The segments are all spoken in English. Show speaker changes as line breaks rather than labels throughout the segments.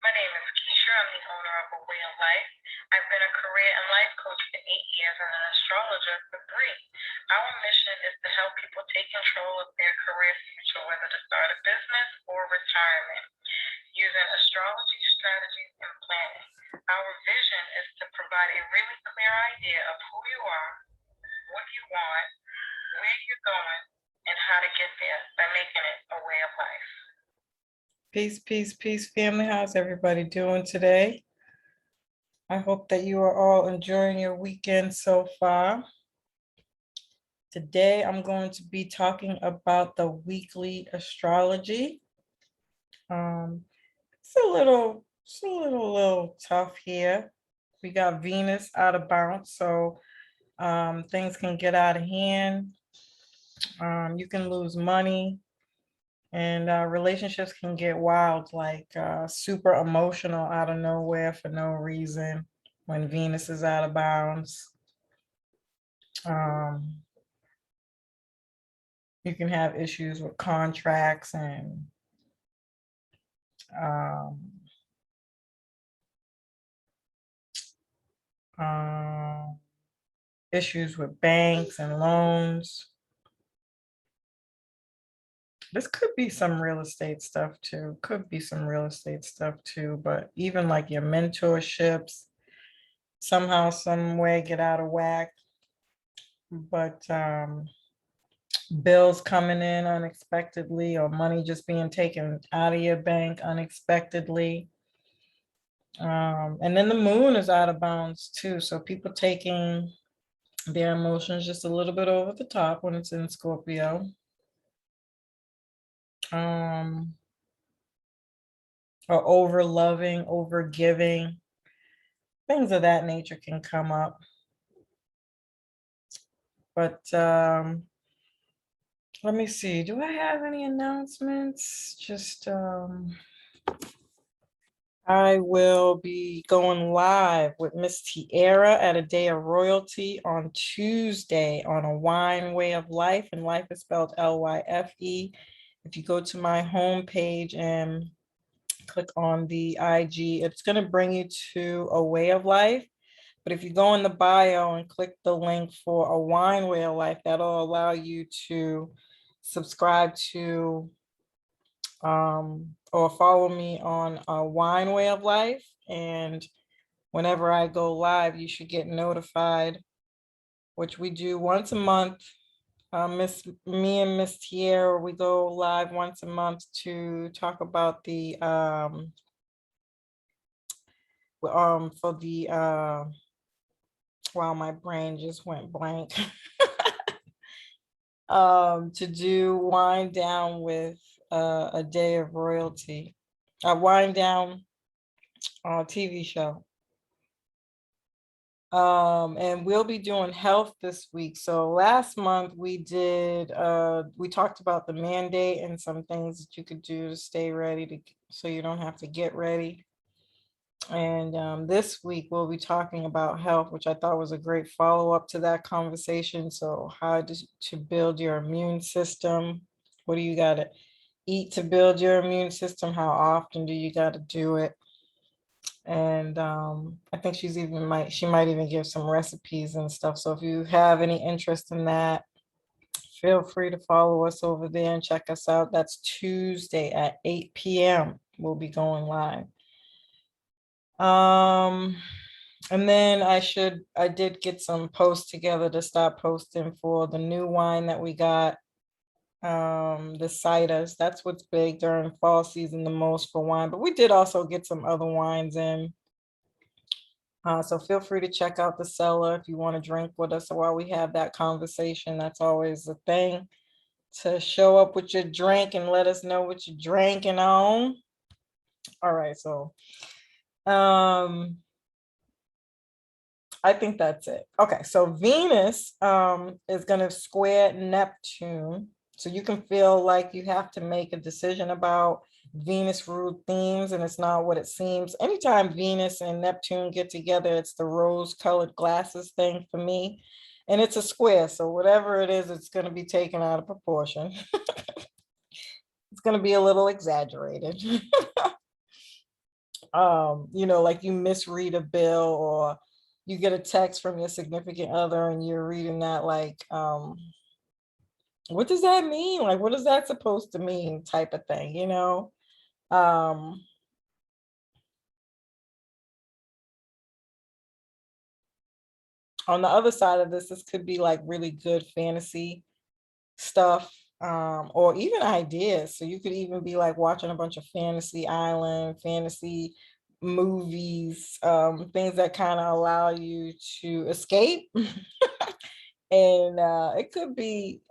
My name is Keisha. I'm the owner of A Way of Life. I've been a career and life coach for 8 years and an astrologer for 3. Our mission is to help people take control of their career future, whether to start a business or retirement, using astrology, strategies, and planning. Our vision is to provide a really clear idea of who you are, what you want, where you're going, and how to get there by making it a way of life.
Peace, peace, peace, family. How's everybody doing today? I hope that you are all enjoying your weekend so far. Today, I'm going to be talking about the weekly astrology. It's a little tough here. We got Venus out of bounds, so things can get out of hand. You can lose money, and relationships can get wild, like super emotional out of nowhere for no reason when Venus is out of bounds. Um, you can have issues with contracts and um, um, issues with banks and loans. This could be some real estate stuff too. But even like your mentorships, somehow, some way get out of whack. But bills coming in unexpectedly or money just being taken out of your bank unexpectedly. And then the moon is out of bounds too. So people taking their emotions just a little bit over the top when it's in Scorpio. Or over loving, over giving, things of that nature can come up. But let me see. Do I have any announcements? Just I will be going live with Miss Tiara at a day of royalty on Tuesday on a wine way of life, and life is spelled Lyfe. If you go to my homepage and click on the IG, it's going to bring you to a way of life. But if you go in the bio and click the link for a wine way of life, that'll allow you to subscribe to or follow me on a wine way of life. And whenever I go live, you should get notified, which we do once a month. Me and Miss Tierra, we go live once a month to talk about the for the wow, my brain just went blank. To do wind down with a day of royalty, a wind down TV show. And we'll be doing health this week. So last month we talked about the mandate and some things that you could do to stay ready so you don't have to get ready. And this week we'll be talking about health, which I thought was a great follow-up to that conversation. So how to build your immune system. What do you got to eat to build your immune system? How often do you got to do it? And I think she might even give some recipes and stuff. So if you have any interest in that, feel free to follow us over there and check us out. That's Tuesday at 8 p.m. We'll be going live. And then I did get some posts together to start posting for the new wine that we got. The ciders, that's what's big during fall season the most for wine, but we did also get some other wines in. So feel free to check out the cellar if you want to drink with us while we have that conversation. That's always the thing, to show up with your drink and let us know what you're drinking on. All right, so I think that's it. Okay, so Venus is going to square Neptune. So you can feel like you have to make a decision about Venus ruled themes, and it's not what it seems. Anytime Venus and Neptune get together, it's the rose-colored glasses thing for me. And it's a square, so whatever it is, it's going to be taken out of proportion. It's going to be a little exaggerated. Like you misread a bill, or you get a text from your significant other and you're reading that like, what does that mean? Like, what is that supposed to mean, type of thing, Um, on the other side of this could be like really good fantasy stuff, or even ideas. So you could even be like watching a bunch of fantasy island, fantasy movies, things that kind of allow you to escape. And it could be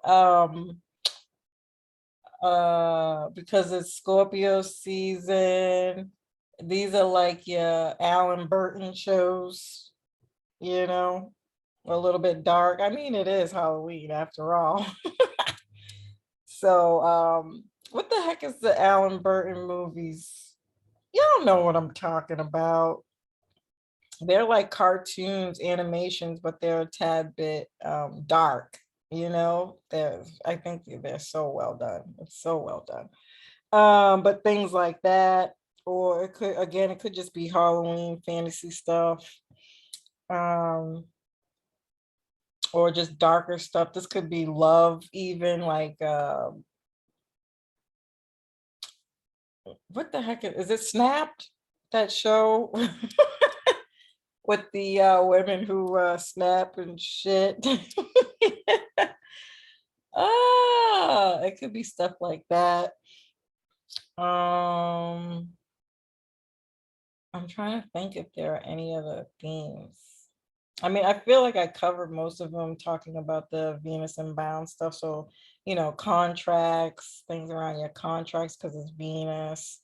because it's Scorpio season. These are like your Alan Burton shows, a little bit dark. I mean, it is Halloween after all. So, what the heck is the Alan Burton movies? Y'all know what I'm talking about. They're like cartoons, animations, but they're a tad bit dark, I think they're so well done. It's so well done. But things like that, or it could just be Halloween fantasy stuff. Um, or just darker stuff. This could be love, even like what the heck is it, Snapped? That show with the women who snap and shit. It could be stuff like that. I'm trying to think if there are any other themes. I mean, I feel like I covered most of them talking about the Venus and bound stuff. So, contracts, things around your contracts because it's Venus.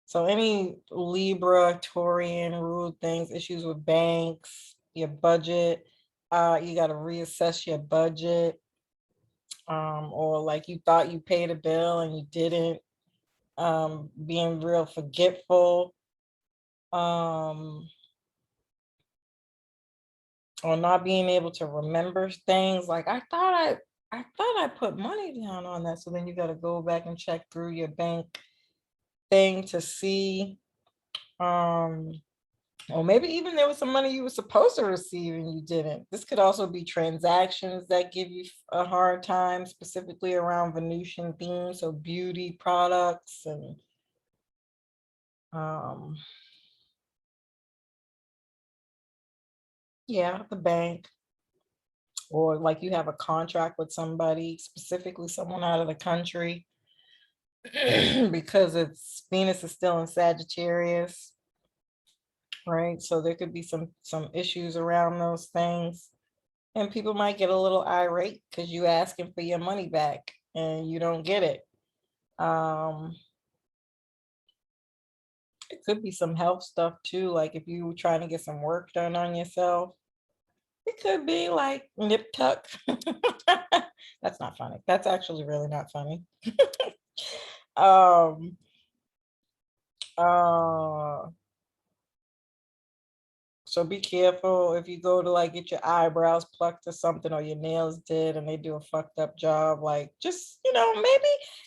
So any Libra, Taurian ruled things, issues with banks, your budget, you got to reassess your budget. Or like you thought you paid a bill and you didn't, being real forgetful. Or not being able to remember things. Like I thought I put money down on that. So then you got to go back and check through your bank thing to see. Or maybe even there was some money you were supposed to receive and you didn't. This could also be transactions that give you a hard time, specifically around Venusian themes, so beauty products and yeah, the bank. Or like you have a contract with somebody, specifically someone out of the country, because it's Venus is still in Sagittarius, right? So there could be some issues around those things. And people might get a little irate because you asking for your money back and you don't get it. It could be some health stuff too, like if you were trying to get some work done on yourself. It could be like nip tuck. That's not funny. That's actually really not funny. um uh so be careful if you go to like get your eyebrows plucked or something, or your nails did and they do a fucked up job. Like just,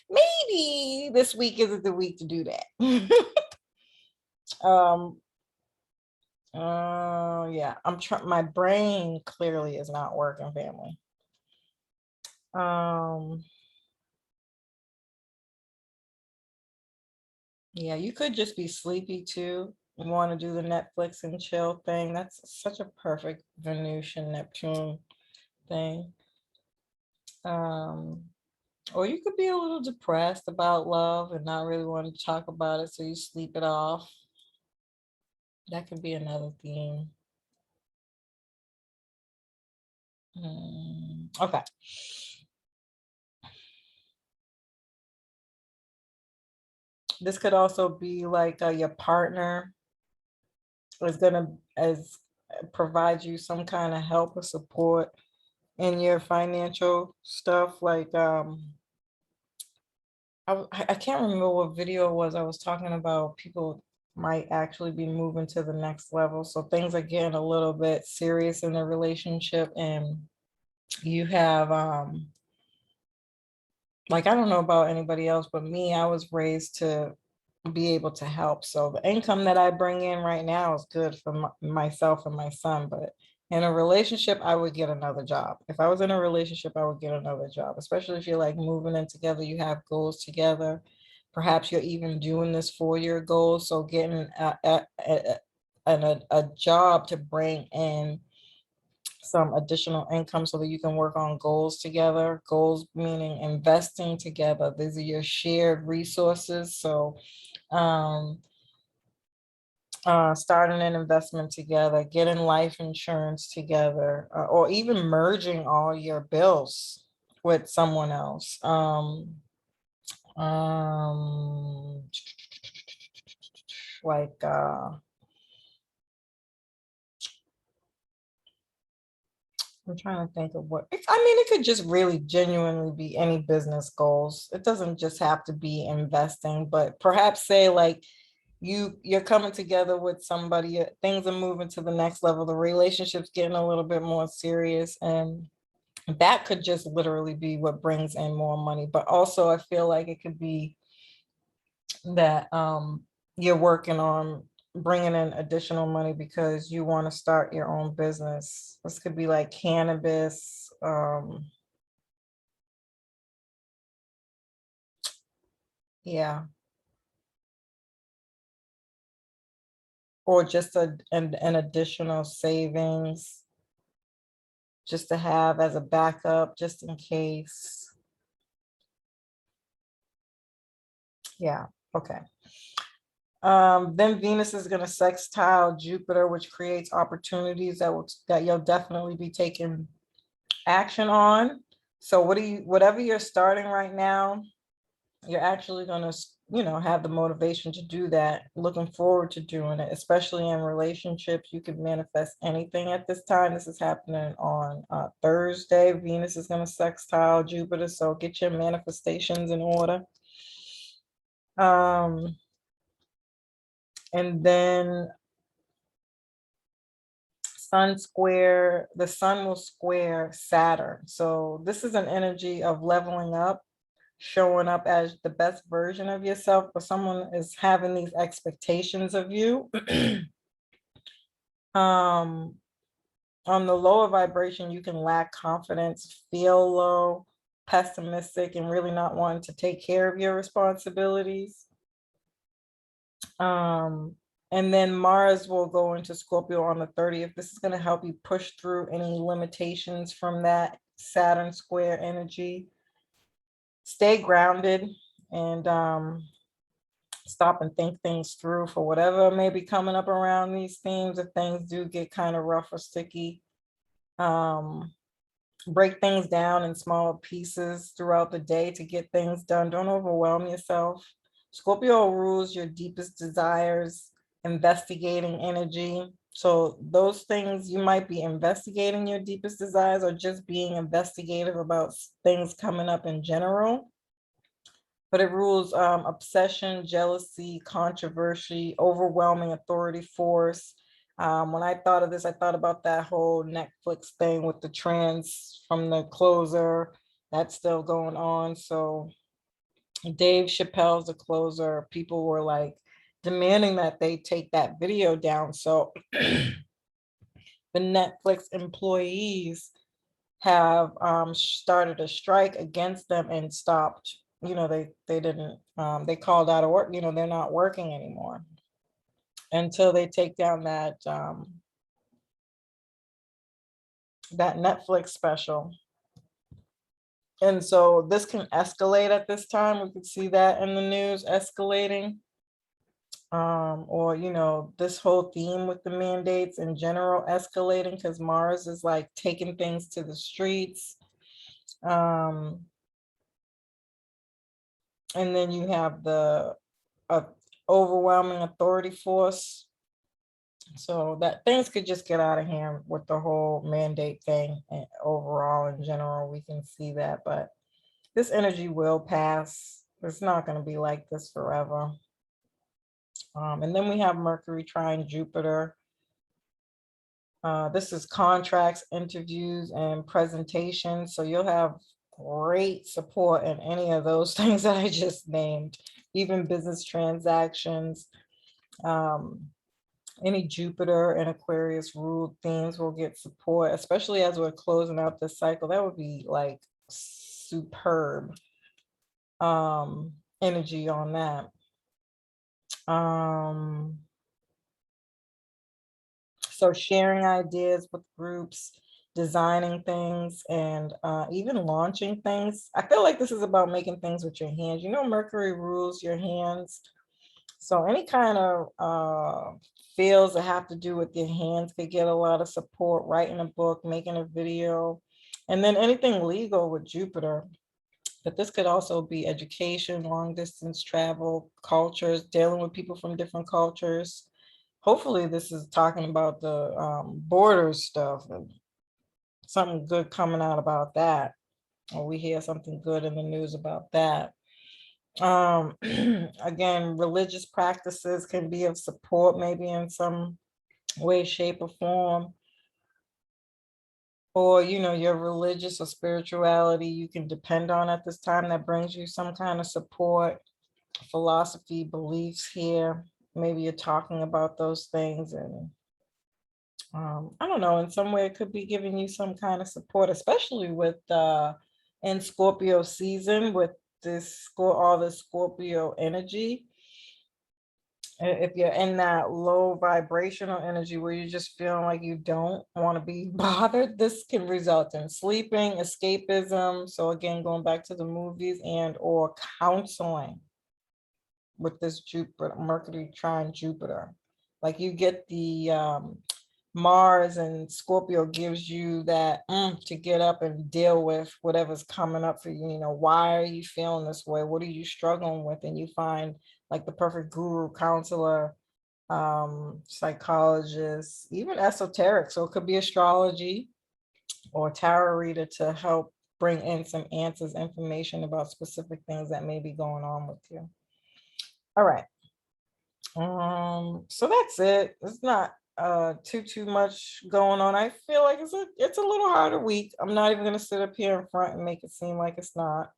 maybe this week isn't the week to do that. um yeah, I'm trying. My brain clearly is not working, family. um Yeah, you could just be sleepy too. Want to do the Netflix and chill thing. That's such a perfect Venusian Neptune thing. Um, or you could be a little depressed about love and not really want to talk about it, so you sleep it off. That could be another theme. Okay. This could also be like your partner is gonna as provide you some kind of help or support in your financial stuff. Like I can't remember what video it was. I was talking about people might actually be moving to the next level. So things are getting a little bit serious in the relationship, and you have like, I don't know about anybody else, but me, I was raised to be able to help. So the income that I bring in right now is good for myself and my son, but in a relationship, I would get another job. If I was in a relationship, I would get another job, especially if you're like moving in together, you have goals together. Perhaps you're even doing this for your goals. So getting a job to bring in some additional income so that you can work on goals together. Goals meaning investing together. These are your shared resources. So starting an investment together, getting life insurance together, or even merging all your bills with someone else. Um, like I'm trying to think of what, I mean, it could just really genuinely be any business goals. It doesn't just have to be investing, but perhaps say like you're coming together with somebody, things are moving to the next level, the relationship's getting a little bit more serious, and that could just literally be what brings in more money. But also I feel like it could be that you're working on bringing in additional money because you want to start your own business. This could be like cannabis, yeah, or just an additional savings just to have as a backup, just in case. Yeah, okay. Then Venus is going to sextile Jupiter, which creates opportunities that you'll definitely be taking action on. So whatever you're starting right now, you're actually going to, have the motivation to do that. Looking forward to doing it, especially in relationships. You can manifest anything at this time. This is happening on Thursday. Venus is going to sextile Jupiter, so get your manifestations in order. And then the sun will square Saturn. So this is an energy of leveling up, showing up as the best version of yourself, but someone is having these expectations of you. On the lower vibration, you can lack confidence, feel low, pessimistic, and really not wanting to take care of your responsibilities. And then Mars will go into Scorpio on the 30th. This is going to help you push through any limitations from that Saturn square energy. Stay grounded and stop and think things through for whatever may be coming up around these themes. If things do get kind of rough or sticky, break things down in smaller pieces throughout the day to get things done. Don't overwhelm yourself. Scorpio rules your deepest desires, investigating energy. So those things, you might be investigating your deepest desires or just being investigative about things coming up in general. But it rules obsession, jealousy, controversy, overwhelming authority force. When I thought of this, I thought about that whole Netflix thing with the trans from the closer. That's still going on. So Dave Chappelle's The Closer. People were like demanding that they take that video down. So the Netflix employees have started a strike against them and stopped. They didn't. They called out of work. They're not working anymore until they take down that Netflix special. And so this can escalate at this time. We could see that in the news escalating. Or this whole theme with the mandates in general escalating because Mars is like taking things to the streets. And then you have the overwhelming authority force. So that things could just get out of hand with the whole mandate thing. And overall, in general, we can see that, but this energy will pass. It's not going to be like this forever. And then we have Mercury trine Jupiter. This is contracts, interviews, and presentations. So you'll have great support in any of those things that I just named, even business transactions. Any Jupiter and Aquarius ruled themes will get support, especially as we're closing out this cycle. That would be like superb energy on that. So sharing ideas with groups, designing things, and even launching things. I feel like this is about making things with your hands. You know, Mercury rules your hands. So any kind of fields that have to do with your hands could get a lot of support, writing a book, making a video, and then anything legal with Jupiter. But this could also be education, long distance travel, cultures, dealing with people from different cultures. Hopefully this is talking about the border stuff and something good coming out about that. Or we hear something good in the news about that. Again, religious practices can be of support, maybe in some way, shape, or form. Or, you know, your religious or spirituality you can depend on at this time that brings you some kind of support. Philosophy, beliefs here. Maybe you're talking about those things, and I don't know, in some way it could be giving you some kind of support, especially with in Scorpio season with this all this Scorpio energy. If you're in that low vibrational energy where you're just feeling like you don't want to be bothered, this can result in sleeping, escapism. So again, going back to the movies and or counseling with this Jupiter, Mercury trine Jupiter. Like you get the Mars and Scorpio gives you that to get up and deal with whatever's coming up for you. You know, why are you feeling this way? What are you struggling with? And you find like the perfect guru, counselor, psychologist, even esoteric. So it could be astrology or tarot reader to help bring in some answers, information about specific things that may be going on with you. All right. So that's it. It's not too much going on. I feel like it's a little harder week. I'm not even gonna sit up here in front and make it seem like it's not,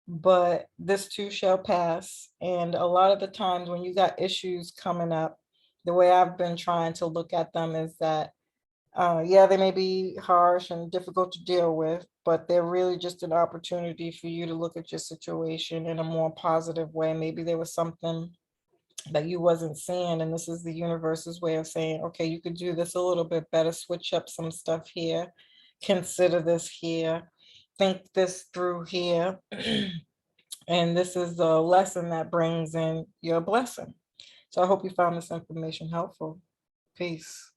but this too shall pass. And a lot of the times when you got issues coming up, the way I've been trying to look at them is that yeah, they may be harsh and difficult to deal with, but they're really just an opportunity for you to look at your situation in a more positive way. Maybe there was something that you wasn't seeing, and this is the universe's way of saying, okay, you could do this a little bit better, switch up some stuff here, consider this here, think this through here. And this is the lesson that brings in your blessing. So I hope you found this information helpful. Peace.